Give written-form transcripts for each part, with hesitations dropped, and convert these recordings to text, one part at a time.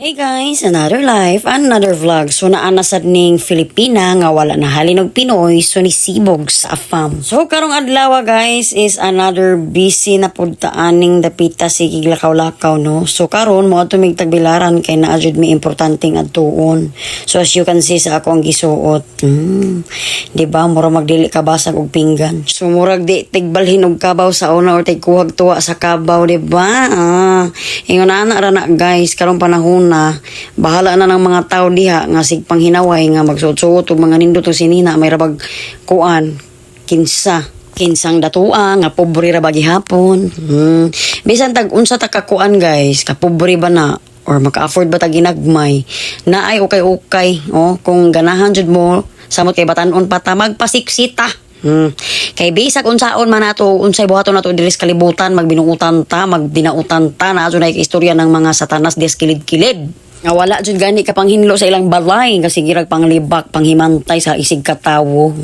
Hey guys, another life, another vlog. So naana sad ning Filipina nga wala na halinog Pinoy so ni sibog sa afam. So karong adlaw guys is another busy na pudtaaning dapita si Lakaw-Lakaw no. So karon mo ato mig tagbilaran kay naa jud mi importanteng adtuon. So as you can see sa akong gisuot. Di ba mura magdili ka basag og pinggan. So murag di tigbalhin og kabaw sa una or tigkuhag tuwa sa kabaw, di ba? Ingon ana ra na guys karong panahon na bahala na ng mga tao diha nga sig panghinaway nga magsuot-suot og mga nindot o sinina may rabag kuan kinsang datua nga pobre ra ba gihapon. Bisan tag unsa ta ka kuan guys ka pobre ba na or maka-afford ba ta ginagmay na ay ukay-ukay kung ganahan jud mo samot kay batan-on pa ta magpasiksita. Kay bisag unsaon man nato unsay buhaton nato diri sa kalibutan magbinuutan ta magdinautan ta na adunay istorya ng mga satanas des kilid-kilid nga wala jud gani ka panghinlo sa ilang balay kasi girag panglibak panghimantay sa isig katawo.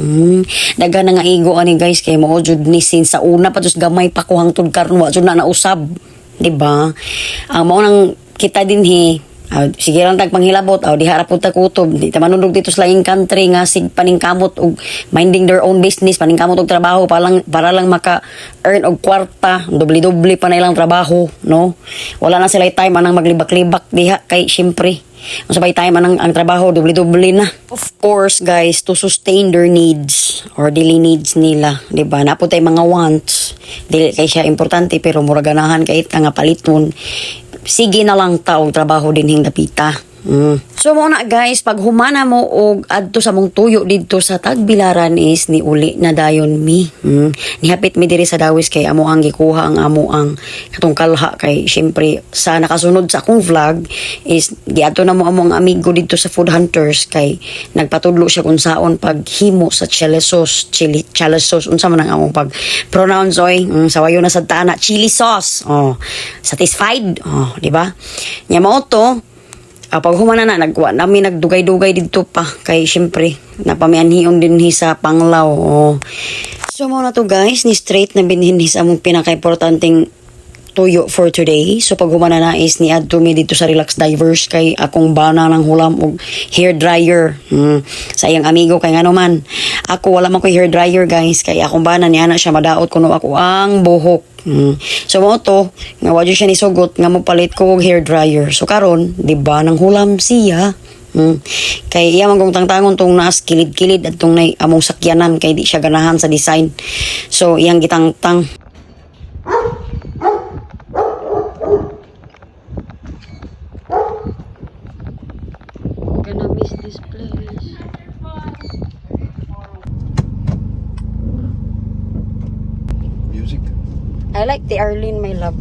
Daga na nga igo ani guys kay mao jud ni sin sa una pa jud gamay pa ko hangtod karon wa jud na nausab, di ba? Ang mao nang kita dinhi sige lang tag panghilabot diha ra pud ta kutob di ta manundog dito sa laing country nga sig paningkamot og minding their own business paningkamot og trabaho para lang maka earn og kwarta doble-doble pa na ilang trabaho no wala na sila time anang maglibak-libak diha kay syempre sabay time anang ang trabaho doble-doble na. Of course guys, to sustain their needs or daily needs nila, di ba? Napod tay mga wants dili kay siya importante pero mura ganahan kay nga paliton sige na lang tao trabaho din hing dapita. So muna guys, pag humana mo og adto sa mong tuyo dito sa Tagbilaran is ni uli na dayon mi. Nihapit mi diri sa dawis kay amo ang gikuha ang amo ang katong kalha kay syempre sa nakasunod sa akong vlog is giadto na mo amo ang amigo dito sa Food Hunters kay nagpatudlo siya kung saon paghimo sa chili sauce unsa man ang among pag pronounce oy sawayo na sad ta na chili sauce. Satisfied? Di ba? Nya mao to pag humana na nagwa nami nagdugay-dugay dito pa kay syempre napamianhion din sa Panglaw. So mo na to guys ni straight na binhin sa among pinaka-importanteng tuyo for today. So pag humana na is ni add to me dito sa Relax Divers kay akong bana ng hulam og hair dryer. Sa iyang amigo kay ngano man ako wala man ko hair dryer guys kay akong bana niya na siya madaot kuno ako ang buhok. So mo to nga wa siya ni sugot nga mo palit ko og hair dryer. So karon di ba nang hulam siya. Kay iya man kong tangtangon tong naas kilid-kilid at tong nay among sakyanan kay di siya ganahan sa design. So iyang gitangtang gonna miss this place. Music. I like the Arlene, my love.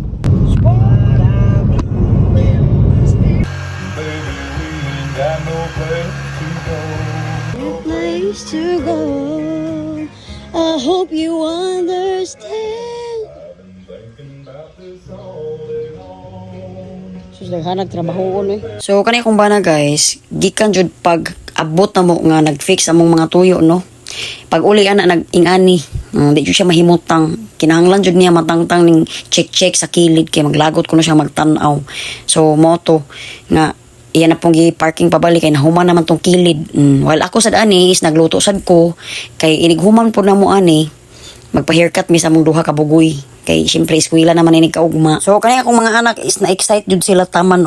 Place to go. I hope you understand. So, naghanag trabaho eh. So, kanay kong bana guys, gikan jud pag abot na mo nga nag-fix among mga tuyo, no? Pag uli ana nag-ingani, di jud siya mahimutang. Kinahanglan jud niya matangtang ning check sa kilid kay maglagot kuno siya magtan-aw. So, moto nga iyan na pong gi-parking pabalik kay nahuman naman tong kilid. While ako sad ani is nagluto sad ko kay inighuman po na mo ani magpa-haircut mi sa mong duha ka bugoy. Kay syempre eskwela naman ini kaugma. So kanay akong mga anak is na-excite jud sila taman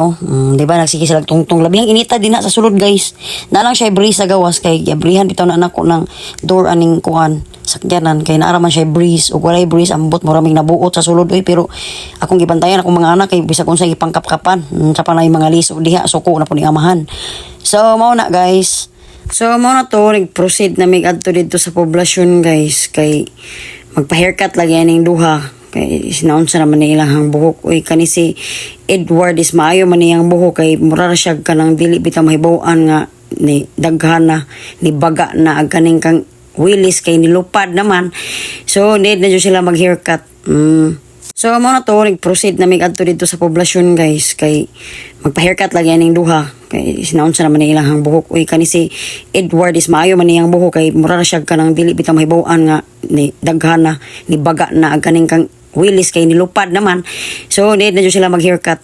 di ba nagsige sila tungtong labing inita din na sa sulod guys. Na lang siya breeze sa gawas kay gabrihan bitaw na anak ko ng door aning kuan sakyanan kay naara man siya breeze ug walay breeze ambot mo raming nabuot sa sulod pero akong gibantayan akong mga anak kay bisag unsay ipangkap-kapan sa panay mga liso diha suko na po ni amahan. So mao na guys. So mao na to nag-proceed na mig adto dito sa poblasyon guys kay magpa-haircut lagi aning duha. Kay sinaunsa naman ni ilang buhok uy kani si Edward is maayo man niyang buhok kay mura siya kanang dili bitaw mahibaw-an nga ni daghana ni baga na ag kaning kang wilis kay nilupad naman so need na jud sila mag haircut. So mo na to nag-proceed na mig adto dito sa poblasyon guys kay magpa-haircut lagi aning duha kay sinaunsa naman ni ilang buhok uy kani si Edward is maayo man niyang buhok kay mura siya kanang dili bitaw mahibaw-an nga ni daghana ni baga na ag kaning kang wilis kay nilupad naman so need na jud sila mag haircut.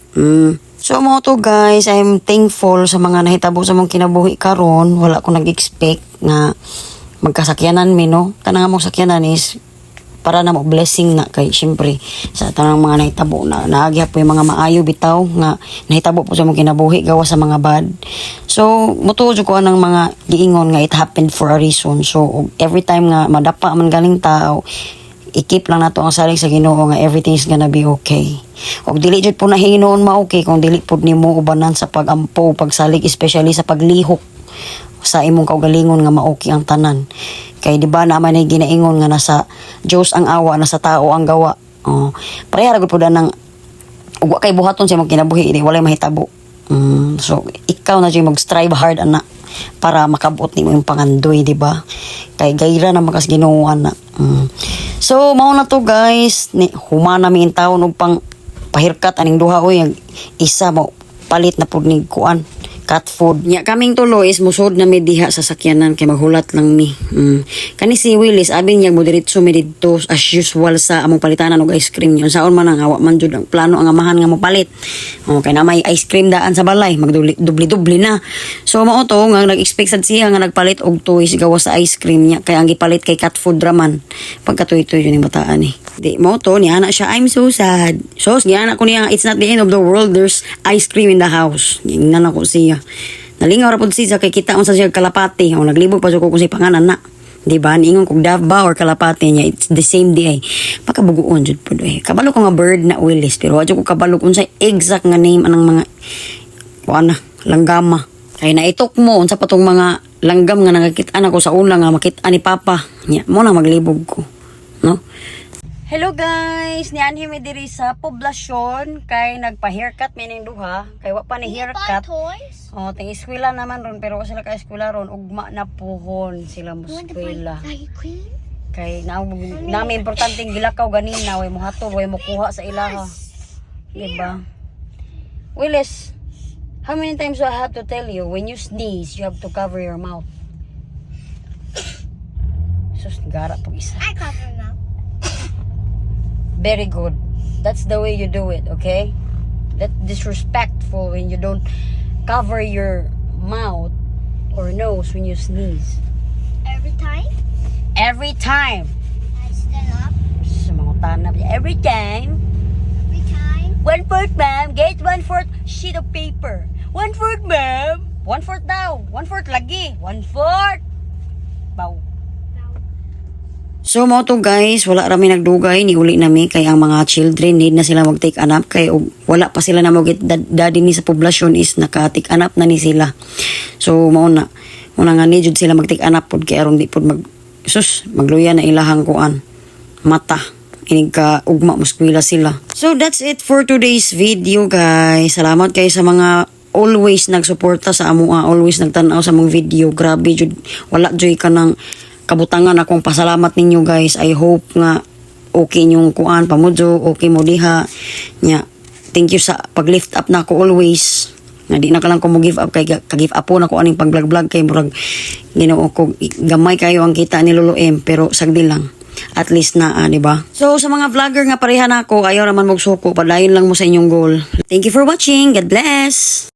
So mo to guys, I'm thankful sa mga nahitabo sa mong kinabuhi karon. Wala ko nag-expect na magkasakyanan mi no. Kanang among sakyanan is para na mo blessing na kay syempre sa tanang mga nahitabo na naagya po yung mga maayo bitaw nga nahitabo po sa mong kinabuhi gawa sa mga bad. So mutuod ko ng mga giingon nga it happened for a reason. So every time nga madapa man galing tao, ikip lang nato ang salig sa Ginoo nga everything's gonna be okay. Og dili jud po na hinoon ma-okay kung dili pod nimo ubanan sa pagampo, pagsalig, especially sa paglihok sa imong kaugalingon nga ma-okay ang tanan. Kay di ba naman ay ginaingon nga nasa Diyos ang awa, nasa tao ang gawa. Oh, pareha ra gud pod nang ug wa kay buhaton sa imong kinabuhi, di walay mahitabo. So ikaw na jud mag-strive hard ana para makabot nimo yung pangandoy, di ba? Kay gayra na makas Ginoo ana. So mao na to guys, ni humana mi in taon og pang pahirkat aning duha oy, isa mo palit na pud ni kuan cat food. Nya kaming tulo is musod na mi diha sa sakyanan kay maghulat lang mi. Kani si Willis abing niya mo diretso mi didto as usual sa among palitanan og ice cream. Yon saon man ang awa man jud ang plano ang amahan nga mo palit. Kay na may ice cream daan sa balay, magdubli-dubli na. So mao to nga nag-expect sad siya nga nagpalit og toys gawa sa ice cream niya kay ang gipalit kay cat food raman. Pagkatoy-toy yun yung bataan eh. Di mo to ni ana siya, I'm so sad. So giana ko niya, it's not the end of the world, there's ice cream in the house. Ngingnan ako siya. Nalingaw ra pud siya kay kita unsa siya kalapati. Naglibog pa jud ko kung si panganan na. Di ba? Niingon kog Davao or kalapati niya, it's the same day. Pakabuguon jud pud eh. Kabalo ko nga bird na Willis pero wa jud ko kabalo kung sa exact nga name anang mga kuana, langgama. Kay naitok mo unsa pa tong mga langgam nga nakakita na ko sa una nga makita ni Papa. Nya mo na maglibog ko. No? Hello guys, ni anhi mi diri sa poblasyon kay nagpa-haircut mi ning duha kay wa pa ni haircut. Toys? Oh, ting eskwela naman ron pero wa sila ka eskwela ron ugma na puhon sila mo eskwela. Queen? Kay namin importanteng gilakaw ganina way mo hatol way mo kuha sa ilaha. Di ba? Willis, how many times do I have to tell you when you sneeze you have to cover your mouth? Sus gara pag isa. I cover now. Very good. That's the way you do it, okay? That's disrespectful when you don't cover your mouth or nose when you sneeze. Every time Every time. I stand up. Sa mga tanap niya. Every time. Every time. 1/4, ma'am. Get 1/4 sheet of paper. 1/4, ma'am. 1/4 daw. 1/4 lagi. 1/4. Bow. So mo to guys, wala rami nagdugay ni uli nami kay ang mga children need na sila mag-take anap kay wala pa sila na mogit daddy ni sa poblasyon is naka-take anap na ni sila. So mao na nga ni jud sila mag-take anap pod kay aron di pod magluya na ilahang kuan mata inig ka ugma muskwila sila. So that's it for today's video guys. Salamat kay sa mga always nagsuporta sa amo, always nagtan-aw sa mong video. Grabe jud wala joy ka nang kabutangan akong pasalamat ninyo guys. I hope nga okay yung kuan pamudyo, okay mo diha nya. Thank you sa pag-lift up na ako always. Nga di na ka lang ko mo give up kay ka-give up po na ko aning pag-vlog kay murag Ginoo ko gamay kayo ang kita ni Lolo M pero sagdi lang. At least na, di ba? So sa mga vlogger nga pareha na ako, ayaw naman magsuko, padayon lang mo sa inyong goal. Thank you for watching. God bless.